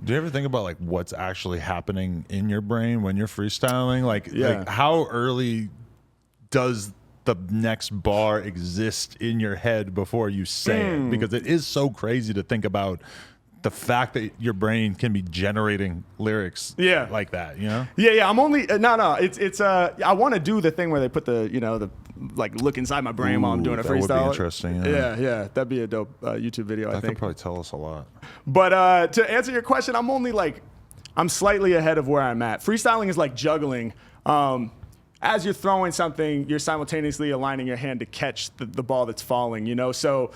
Do you ever think about like what's actually happening in your brain when you're freestyling? Like how early does the next bar exist in your head before you say it? Because it is so crazy to think about the fact that your brain can be generating lyrics like that, you know? Yeah. I'm only it's I want to do the thing where they put the like look inside my brain while I'm doing a freestyle. That would be interesting. Yeah. That'd be a dope YouTube video, I think. That could probably tell us a lot. But to answer your question, I'm slightly ahead of where I'm at. Freestyling is like juggling. As you're throwing something, you're simultaneously aligning your hand to catch the ball that's falling, you know? So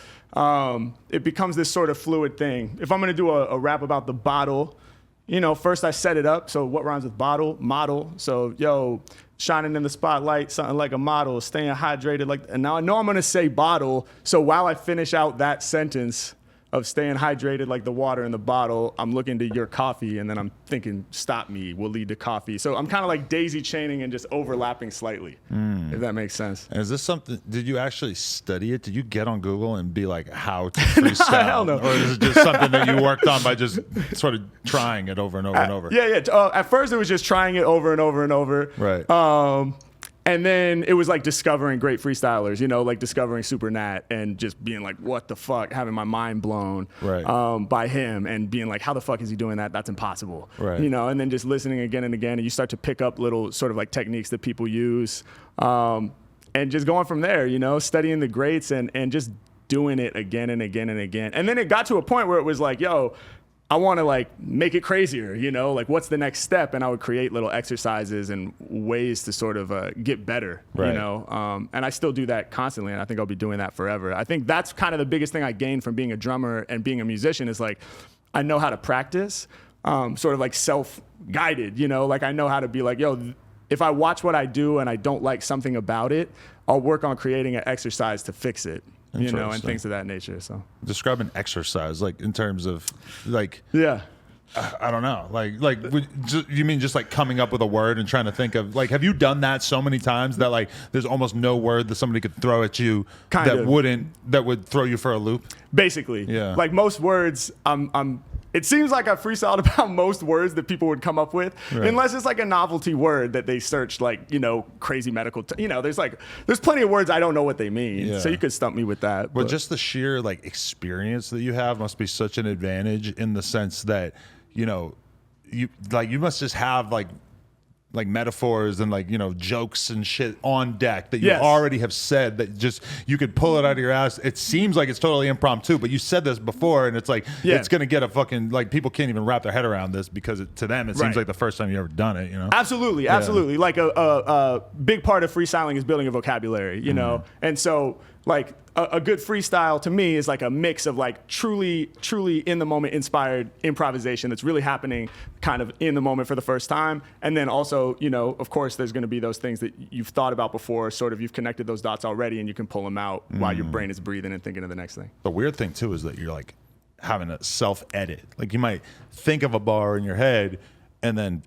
it becomes this sort of fluid thing. If I'm gonna do a rap about the bottle, you know, first I set it up. So what rhymes with bottle? Model. So, shining in the spotlight, something like a model, staying hydrated. And now I know I'm gonna say bottle. So while I finish out that sentence of staying hydrated like the water in the bottle, I'm looking to your coffee, and then I'm thinking, stop me will lead to coffee. So I'm kind of like daisy chaining and just overlapping slightly, if that makes sense. And is this something, did you actually study it? Did you get on Google and be like, how to freestyle? Hell no. Or is it just something that you worked on by just sort of trying it over and over and over? Yeah. At first it was just trying it over and over and over. Right. And then it was like discovering great freestylers, you know, like discovering Super Nat and just being like, what the fuck, having my mind blown by him and being like, how the fuck is he doing that? That's impossible. Right. You know, and then just listening again and again, and you start to pick up little sort of like techniques that people use, and just going from there, you know, studying the greats and just doing it again and again and again. And then it got to a point where it was like, yo, I want to like make it crazier, you know, like what's the next step? And I would create little exercises and ways to sort of get better, you know? And I still do that constantly, and I think I'll be doing that forever. I think that's kind of the biggest thing I gained from being a drummer and being a musician is like, I know how to practice, sort of like self-guided, you know, like I know how to be like, yo, if I watch what I do and I don't like something about it, I'll work on creating an exercise to fix it. You know, and things of that nature. So describe an exercise, like in terms of like, I don't know, like you mean just like coming up with a word and trying to think of like, have you done that so many times that like there's almost no word that somebody could throw at you that would throw you for a loop? Basically, like most words, it seems like I freestyled about most words that people would come up with, unless it's like a novelty word that they search, like, you know, crazy medical, you know, there's plenty of words I don't know what they mean. So you could stump me with that. But just the sheer like experience that you have must be such an advantage in the sense that, you know, you must just have like metaphors and like, you know, jokes and shit on deck that you already have said that just you could pull it out of your ass. It seems like it's totally impromptu, but you said this before and it's like it's gonna get a fucking, like, people can't even wrap their head around this because to them it seems like the first time you ever done it, you know? Absolutely. Like a big part of freestyling is building a vocabulary, you know? And so like a good freestyle to me is like a mix of like truly in the moment inspired improvisation that's really happening kind of in the moment for the first time. And then also, you know, of course there's going to be those things that you've thought about before, sort of you've connected those dots already and you can pull them out while your brain is breathing and thinking of the next thing. The weird thing too is that you're like having a self-edit. Like you might think of a bar in your head and then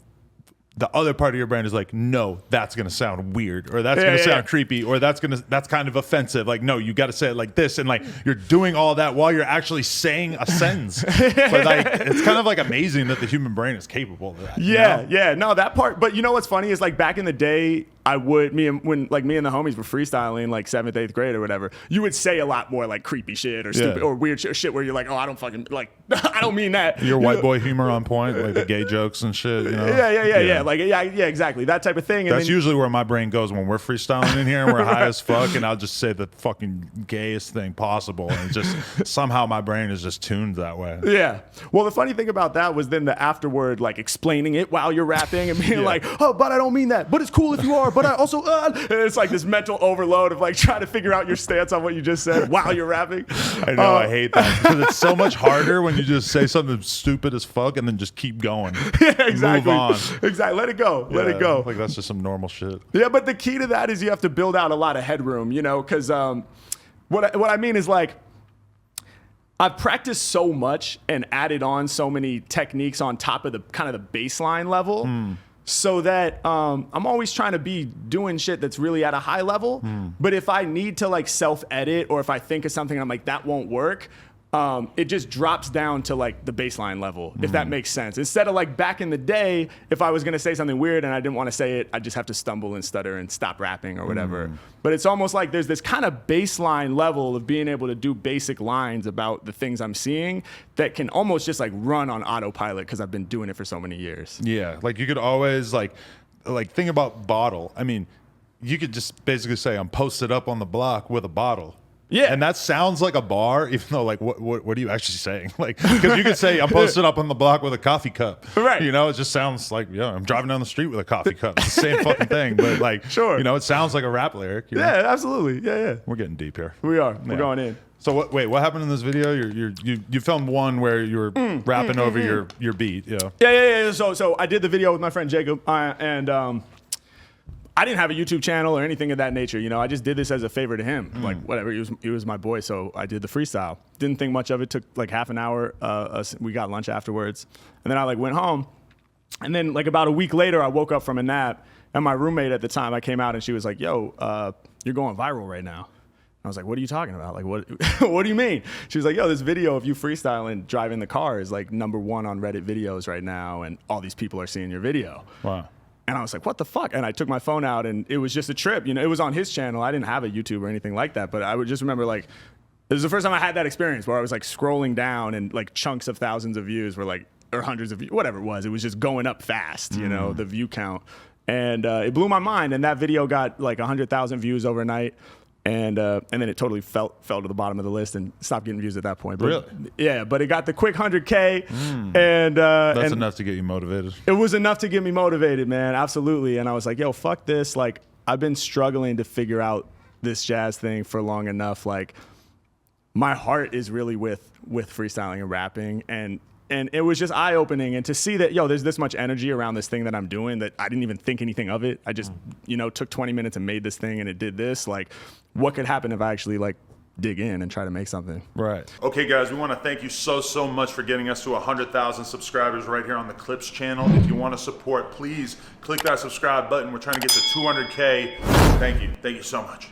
the other part of your brain is like, no, that's gonna sound weird, or that's gonna sound creepy, or that's kind of offensive. Like, no, you got to say it like this, and like you're doing all that while you're actually saying a sentence. But like, it's kind of like amazing that the human brain is capable of that. No, that part. But you know what's funny is like back in the day, me and the homies were freestyling like 7th, 8th grade or whatever, you would say a lot more like creepy shit or stupid or weird shit where you're like, oh, I don't fucking like, I don't mean that. Your white boy humor on point, like the gay jokes and shit, you know? Yeah, exactly. That type of thing. And that's usually where my brain goes when we're freestyling in here and we're high as fuck, and I'll just say the fucking gayest thing possible, and it's just somehow my brain is just tuned that way. Yeah. Well, the funny thing about that was then the afterward, like explaining it while you're rapping and being like, oh, but I don't mean that, but it's cool if you are, but I also, and it's like this mental overload of like trying to figure out your stance on what you just said while you're rapping. I know, I hate that because it's so much harder when you just say something stupid as fuck and then just keep going. Yeah, exactly. Move on. Exactly. Let it go. Let it go. Like that's just some normal shit. Yeah, but the key to that is you have to build out a lot of headroom, you know, because what I mean is like I've practiced so much and added on so many techniques on top of the kind of the baseline level. So that I'm always trying to be doing shit that's really at a high level. But if I need to like self-edit, or if I think of something and I'm like, that won't work, it just drops down to like the baseline level, if that makes sense. Instead of like back in the day, if I was gonna say something weird and I didn't want to say it, I'd just have to stumble and stutter and stop rapping or whatever. But it's almost like there's this kind of baseline level of being able to do basic lines about the things I'm seeing that can almost just like run on autopilot because I've been doing it for so many years. Yeah, like you could always like think about bottle. I mean, you could just basically say I'm posted up on the block with a bottle. Yeah. And that sounds like a bar, even though like what are you actually saying? Like, because you could say I'm posted up on the block with a coffee cup. Right. You know, it just sounds like, yeah, I'm driving down the street with a coffee cup. It's the same fucking thing. But like, Sure. You know, it sounds like a rap lyric. You know? Yeah, absolutely. Yeah. We're getting deep here. We are. We're Yeah. going in. So what happened in this video? You filmed one where you were rapping over your beat. Yeah. Yeah. So I did the video with my friend Jacob, and I didn't have a YouTube channel or anything of that nature. You know, I just did this as a favor to him. Like whatever, he was my boy, so I did the freestyle. Didn't think much of it. Took like half an hour. We got lunch afterwards, and then I like went home. And then like about a week later, I woke up from a nap, and my roommate at the time, I came out and she was like, "Yo, you're going viral right now." I was like, "What are you talking about? Like, what? What do you mean?" She was like, "Yo, this video of you freestyling driving the car is like #1 on Reddit videos right now, and all these people are seeing your video." Wow. And I was like, what the fuck? And I took my phone out, and it was just a trip. You know, it was on his channel. I didn't have a YouTube or anything like that, but I would just remember like, this is the first time I had that experience where I was like scrolling down and like chunks of thousands of views were like, or hundreds of views, whatever it was. It was just going up fast, you know, the view count. And it blew my mind. And that video got like 100,000 views overnight. And then it totally fell to the bottom of the list and stopped getting views at that point. But, really? Yeah, but it got the quick 100K. And that's enough to get you motivated. It was enough to get me motivated, man. Absolutely. And I was like, yo, fuck this. Like, I've been struggling to figure out this jazz thing for long enough. Like, my heart is really with freestyling and rapping. And it was just eye-opening. And to see that, yo, there's this much energy around this thing that I'm doing that I didn't even think anything of it. I just, you know, took 20 minutes and made this thing and it did this. Like, what could happen if I actually, like, dig in and try to make something? Right. Okay, guys, we want to thank you so much for getting us to 100,000 subscribers right here on the Clips channel. If you want to support, please click that subscribe button. We're trying to get to 200K. Thank you. Thank you so much.